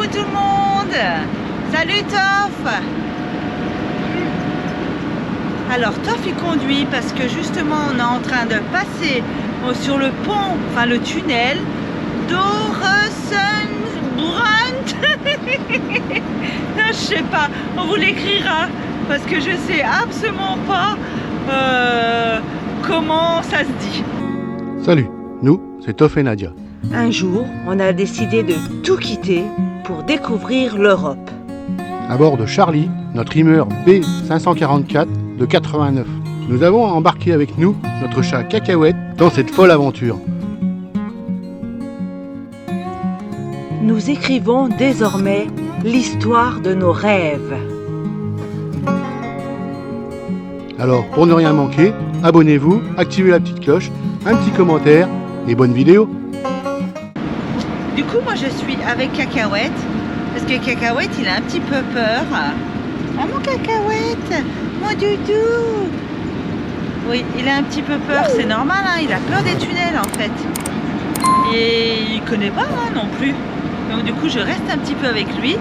tout le monde. Salut Toff. Alors Toff il conduit parce que justement on est en train de passer sur le pont, enfin le tunnel d'Oresundsbrant. Je sais pas, on vous l'écrira parce que je sais absolument pas comment ça se dit. Salut, nous c'est Toff et Nadia. Un jour, on a décidé de tout quitter pour découvrir l'Europe. À bord de Charlie, notre Hummer B544 de 89. Nous avons embarqué avec nous notre chat Cacahuète dans cette folle aventure. Nous écrivons désormais l'histoire de nos rêves. Alors, pour ne rien manquer, abonnez-vous, activez la petite cloche, un petit commentaire et bonne vidéo. Du coup, moi je suis avec Cacahuète, parce que Cacahuète il a un petit peu peur. Ah mon Cacahuète, mon doudou. Oui, il a un petit peu peur, c'est normal, hein, il a peur des tunnels en fait. Et il connaît pas non plus. Donc du coup je reste un petit peu avec lui.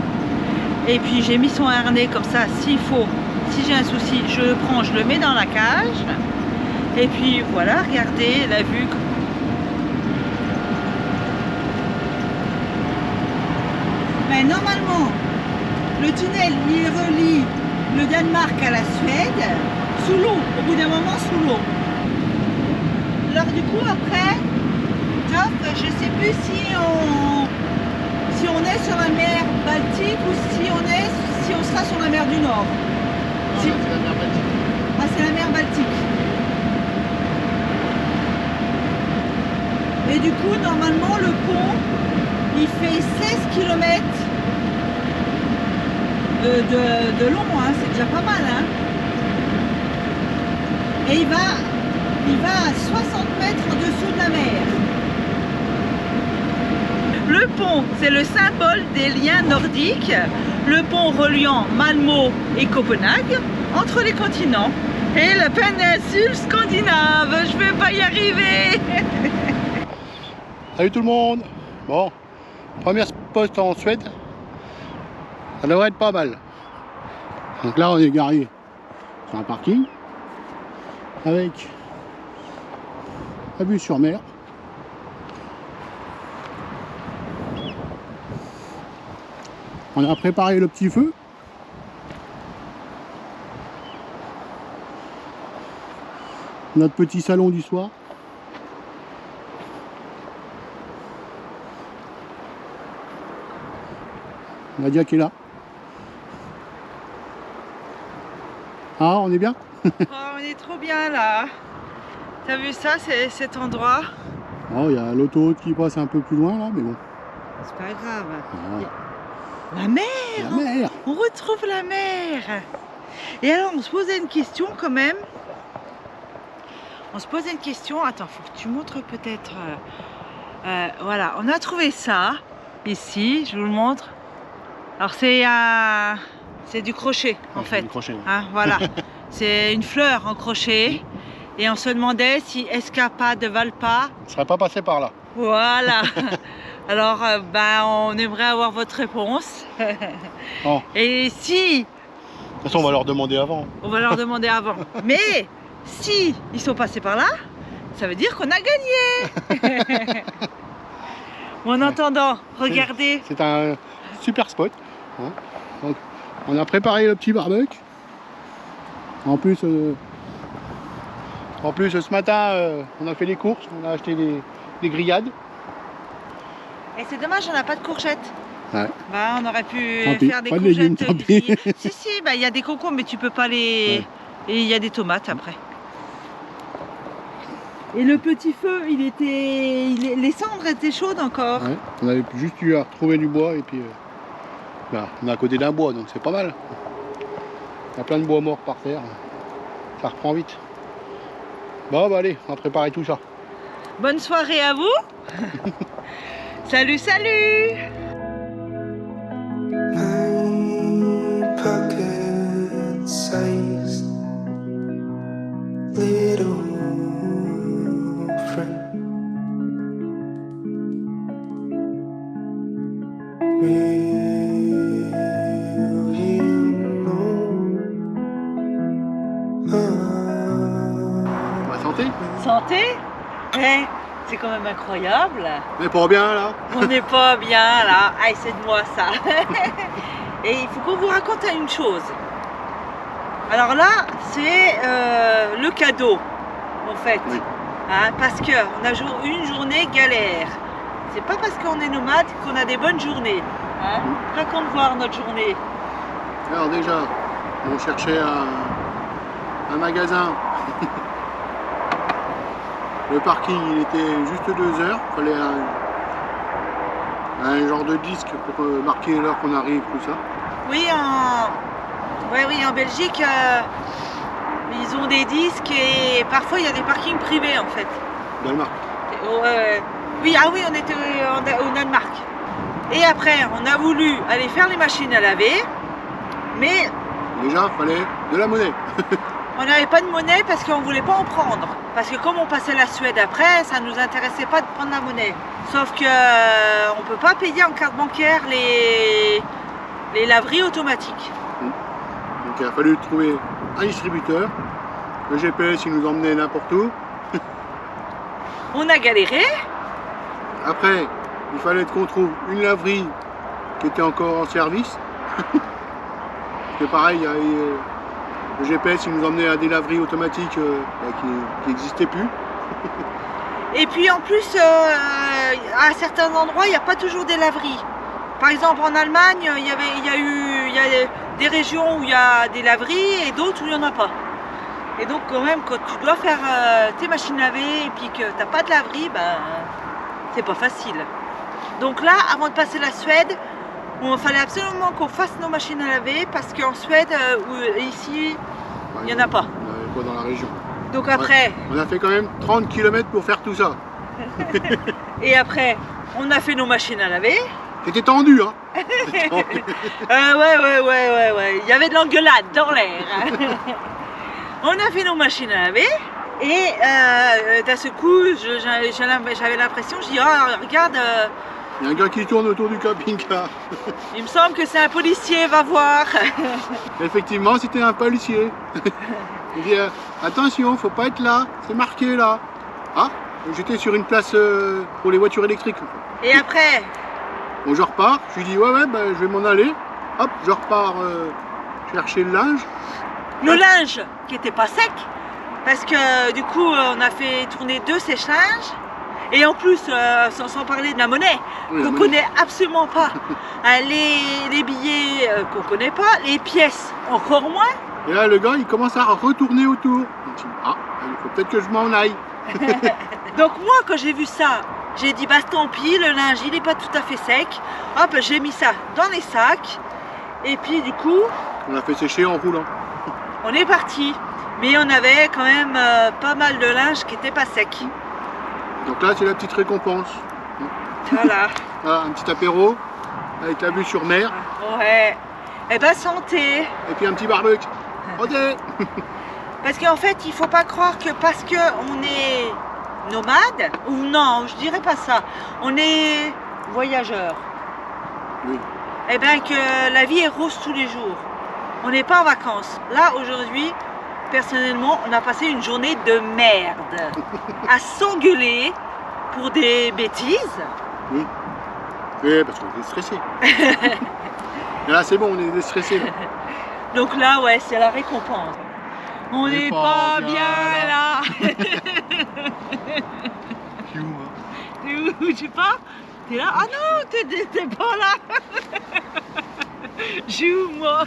Et puis j'ai mis son harnais comme ça, s'il faut, si j'ai un souci, je le prends, je le mets dans la cage. Et puis voilà, regardez la vue. Mais normalement, le tunnel il relie le Danemark à la Suède, sous l'eau, au bout d'un moment sous l'eau. Alors du coup après, Top, je sais plus si on est sur la mer Baltique ou si on sera sur la mer du Nord. C'est la mer Baltique. Ah, c'est la mer Baltique. Et du coup, normalement, le pont, il fait 16 km de long, hein, c'est déjà pas mal. Hein. Et il va à 60 mètres en dessous de la mer. Le pont, c'est le symbole des liens nordiques. Le pont reliant Malmö et Copenhague entre les continents et la péninsule scandinave. Je vais pas y arriver. Salut tout le monde. Bon, première poste en Suède. Ça devrait être pas mal. Donc là on est garé sur un parking avec la vue sur mer. On a préparé le petit feu. Notre petit salon du soir. Nadia qui est là. Ah, on est bien? Oh, on est trop bien là. T'as vu ça, c'est cet endroit? Oh, il y a l'autoroute qui passe un peu plus loin là, mais bon. C'est pas grave. Ah, La mer, la mer. On retrouve la mer. Et alors on se posait une question quand même. On se posait une question. Attends, faut que tu montres peut-être. Voilà, on a trouvé ça ici. Je vous le montre. Alors c'est du crochet en fait. Du crochet, ouais. Hein, voilà, c'est une fleur en crochet. Et on se demandait si Escapa de Valpa. On ne serait pas passé par là. Voilà. Alors, on aimerait avoir votre réponse. Oh. Et si... De toute façon, on va leur demander avant. On va leur demander avant. Mais si ils sont passés par là, ça veut dire qu'on a gagné. En attendant, regardez. C'est un super spot. Hein. Donc, on a préparé le petit barbecue. En plus, ce matin, on a fait les courses. On a acheté des grillades. Et c'est dommage, on n'a pas de courgettes. Ouais. On aurait pu Tant pis, faire des pas de légumes, courgettes tant pis. grillées. Si, il y a des concombres, mais tu peux pas les... Ouais. Et il y a des tomates après. Et le petit feu, les cendres étaient chaudes encore. Ouais. On avait juste eu à retrouver du bois et puis là, on est à côté d'un bois, donc c'est pas mal. Il y a plein de bois morts par terre. Ça reprend vite. Bon, allez, on va préparer tout ça. Bonne soirée à vous. Salut, salut. My pocket size little friend. We Santé. Eh, c'est quand même incroyable. Mais pas bien là. On n'est pas bien là. Ah, c'est de moi ça. Et il faut qu'on vous raconte une chose. Alors là, c'est le cadeau, en fait. Oui. Hein, parce qu'on a une journée galère. C'est pas parce qu'on est nomade qu'on a des bonnes journées. Hein. Raconte voir notre journée. Alors déjà, on cherchait un magasin. Le parking, il était juste 2 heures. Il fallait un genre de disque pour marquer l'heure qu'on arrive, tout ça. Oui, en Belgique, ils ont des disques et parfois il y a des parkings privés en fait. Danemark. Oui, ah oui, on était au Danemark. Et après, on a voulu aller faire les machines à laver, mais Déjà, il fallait de la monnaie. on n'avait pas de monnaie parce qu'on ne voulait pas en prendre. Parce que comme on passait la Suède après, ça ne nous intéressait pas de prendre la monnaie. Sauf que on ne peut pas payer en carte bancaire les laveries automatiques. Donc il a fallu trouver un distributeur. Le GPS, il nous emmenait n'importe où. On a galéré. Après, il fallait qu'on trouve une laverie qui était encore en service. C'était pareil, le GPS, il nous emmenait à des laveries automatiques qui n'existaient plus. Et puis en plus, à certains endroits, il n'y a pas toujours des laveries. Par exemple, en Allemagne, il y a des régions où il y a des laveries et d'autres où il n'y en a pas. Et donc quand même, quand tu dois faire tes machines à laver et puis que tu n'as pas de laverie, ben, c'est pas facile. Donc là, avant de passer la Suède, il fallait absolument qu'on fasse nos machines à laver parce qu'en Suède, ici, il n'y en a pas. Il n'y en avait pas dans la région. Donc après... On a fait quand même 30 km pour faire tout ça. Et après, on a fait nos machines à laver. C'était tendu, hein. Ouais. Il y avait de l'engueulade dans l'air. On a fait nos machines à laver. Et d'un seul coup, j'avais l'impression, je dis, oh, regarde, Il y a un gars qui tourne autour du camping-car. il me semble que c'est un policier, va voir. Effectivement, c'était un policier. Il dit, attention, faut pas être là, c'est marqué là. Ah, j'étais sur une place pour les voitures électriques. Et après, Bon, je repars, je lui dis, ouais, bah, je vais m'en aller. Hop, je repars chercher le linge. le linge qui était pas sec, parce que du coup, on a fait tourner 2 sèche-linges. Et en plus, sans parler de la monnaie, Oui, la qu'on monnaie. connaît absolument pas. Hein, les billets qu'on connaît pas, les pièces encore moins. Et là, le gars, il commence à retourner autour. Il dit, ah, il faut peut-être que je m'en aille. Donc moi, quand j'ai vu ça, j'ai dit, bah tant pis, le linge, il n'est pas tout à fait sec. Hop, j'ai mis ça dans les sacs. Et puis du coup, On l'a fait sécher en roulant. on est parti. Mais on avait quand même pas mal de linge qui n'était pas sec. Donc là, c'est la petite récompense. Voilà. Voilà, un petit apéro avec la vue sur mer. Ouais. Eh ben santé. Et puis un petit barbecue. Ok. Parce qu'en fait, il faut pas croire que parce qu'on est nomade, ou non, je dirais pas ça, on est voyageur, Oui. et bien que la vie est rose tous les jours. On n'est pas en vacances. Là, aujourd'hui, personnellement, on a passé une journée de merde à s'engueuler pour des bêtises. Oui. Oui, parce qu'on est stressé. Et là, c'est bon, on est déstressé. Donc là, ouais, c'est la récompense. On n'est pas bien là. Tu où, hein? T'es où? Je sais pas. T'es là? Ah non, t'es pas là. Joue moi.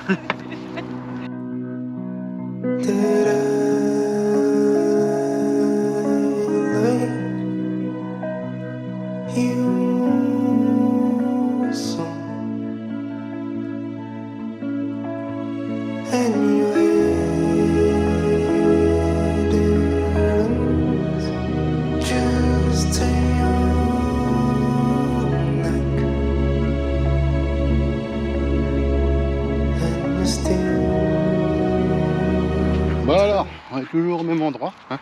Bah alors, on est toujours au même endroit. Hein.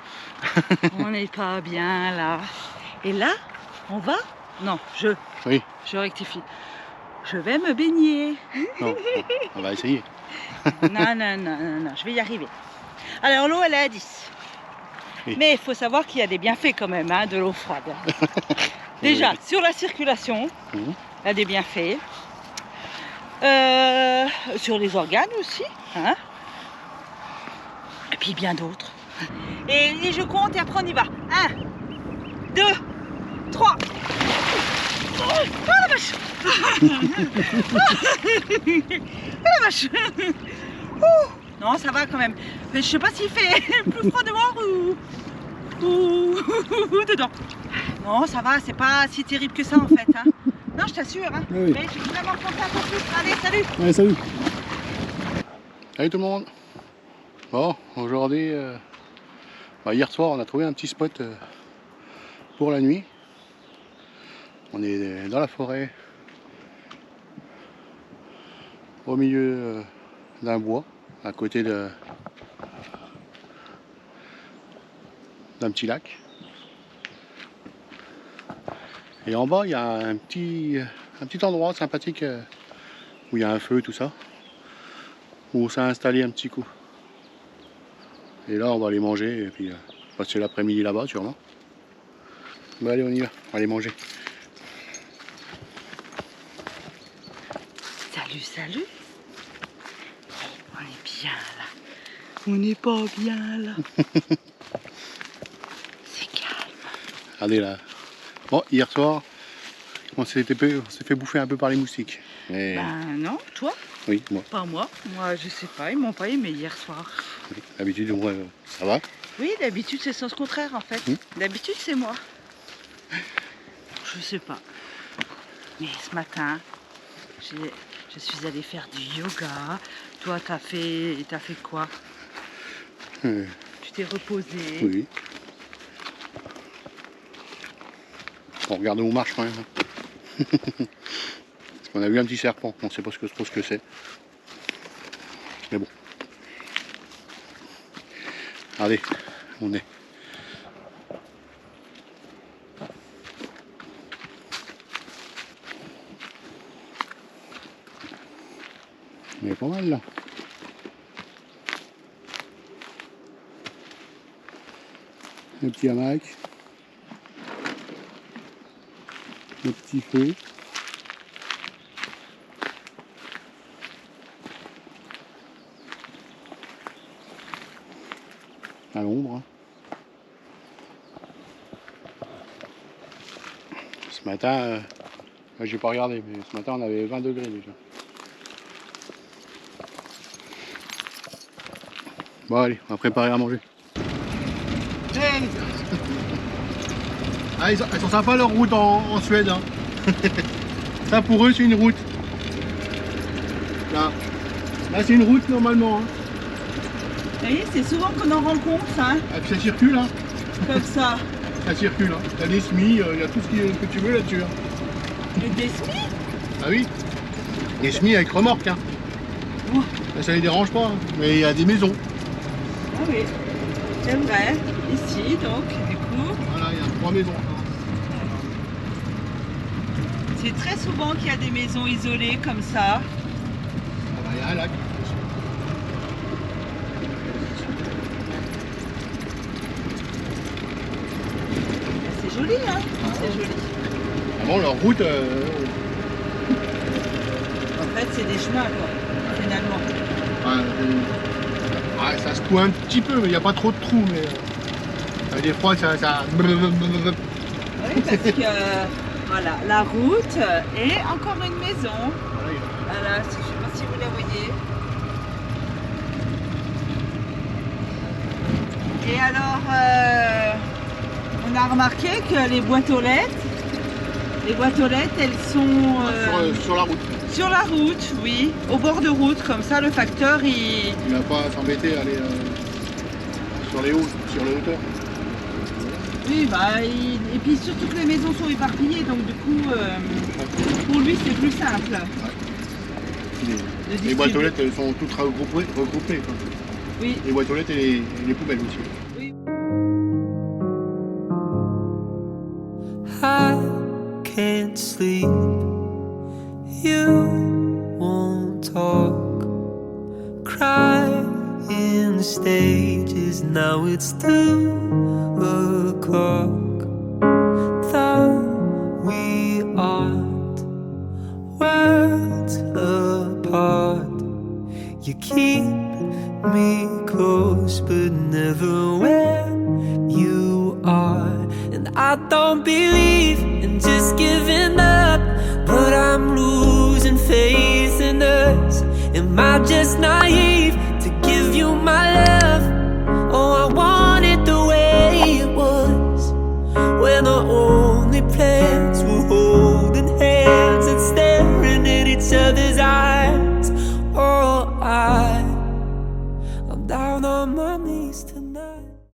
On n'est pas bien là. Et là, on va? Non, Oui, je rectifie. Je vais me baigner. non, on va essayer. Non, je vais y arriver. Alors l'eau, elle est à 10. Oui. Mais il faut savoir qu'il y a des bienfaits quand même hein, de l'eau froide. Déjà, sur la circulation, il y a des bienfaits. Sur les organes aussi. Hein. Et puis bien d'autres. Et je compte et après on y va. 1, 2, 3. Oh la vache. Oh la vache. Non, ça va quand même. Mais je sais pas s'il fait plus froid dehors ou dedans. Non, ça va, c'est pas si terrible que ça en fait. Hein. Non, je t'assure. Hein. Oui. Mais je vais vraiment compter un peu plus. Allez, salut. Allez, salut. Salut tout le monde. Bon, aujourd'hui, hier soir, on a trouvé un petit spot pour la nuit. On est dans la forêt, au milieu d'un bois, à côté d'un petit lac. Et en bas, il y a un petit endroit sympathique où il y a un feu, tout ça, où on s'est installé un petit coup. Et là, on va aller manger et puis passer l'après-midi là-bas, sûrement. Bon, allez, on y va, on va aller manger. Salut, salut. On est bien là. On n'est pas bien là. C'est calme. Regardez là. Bon, hier soir, on s'est fait bouffer un peu par les moustiques. Mais... Ben non, toi? Oui, moi. Pas moi. Moi, je sais pas, ils m'ont pas aimé hier soir. D'habitude, moi, ça va. Oui, d'habitude, c'est le sens contraire en fait. D'habitude, c'est moi. Je sais pas. Mais ce matin, je suis allée faire du yoga. Toi, t'as fait quoi? Tu t'es reposé. Oui. On regarde où on marche quand même. Parce qu'on a vu un petit serpent, on ne sait pas trop ce que c'est. Mais bon. Regardez, on est. On est pas mal là. Le petit hamac. Le petit feu. À l'ombre. Ce matin, j'ai pas regardé, mais ce matin on avait 20 degrés déjà. Bon allez, on va préparer à manger. Hey ah, elles sont sympas leur route en Suède. Hein. Ça pour eux c'est une route. Là c'est une route normalement. Hein. Vous voyez, c'est souvent qu'on en rencontre, hein. Et puis ça circule, hein. Comme ça. Ça circule, hein. Il y a des semis, il y a tout ce que tu veux là-dessus. Hein. Des semis? Ah oui. Des semis avec remorque, hein. Oh. Ça les dérange pas, hein. Mais il y a des maisons. Ah oui, c'est vrai. Ici, donc, du coup. Voilà, il y a 3 maisons. C'est très souvent qu'il y a des maisons isolées comme ça. Ah bah, il y a un lac. C'est joli, hein. C'est joli. Ah bon, leur route... En fait, c'est des chemins, quoi, finalement. Ouais, ça se coud un petit peu, mais il n'y a pas trop de trous. Mais des fois, ça... Oui, parce que, voilà, la route et encore une maison. Voilà, je ne sais pas si vous la voyez. Et alors, on a remarqué que les boîtes aux lettres, elles sont sur la route. sur la route, oui, au bord de route, comme ça le facteur il va pas s'embêter à aller sur les hauteurs. Oui, bah, et puis surtout que les maisons sont éparpillées, donc du coup, pour lui c'est plus simple. Ouais. Les boîtes aux lettres elles sont toutes regroupées. Quoi. Oui. Les boîtes aux lettres et les poubelles aussi. Oui. I can't sleep. You won't talk. Cry in stages, now it's 2 o'clock. Though we aren't worlds apart, you keep me close but never where you are. And I don't believe in just giving up, but I'm losing faith in us. Am I just naive to give you my love?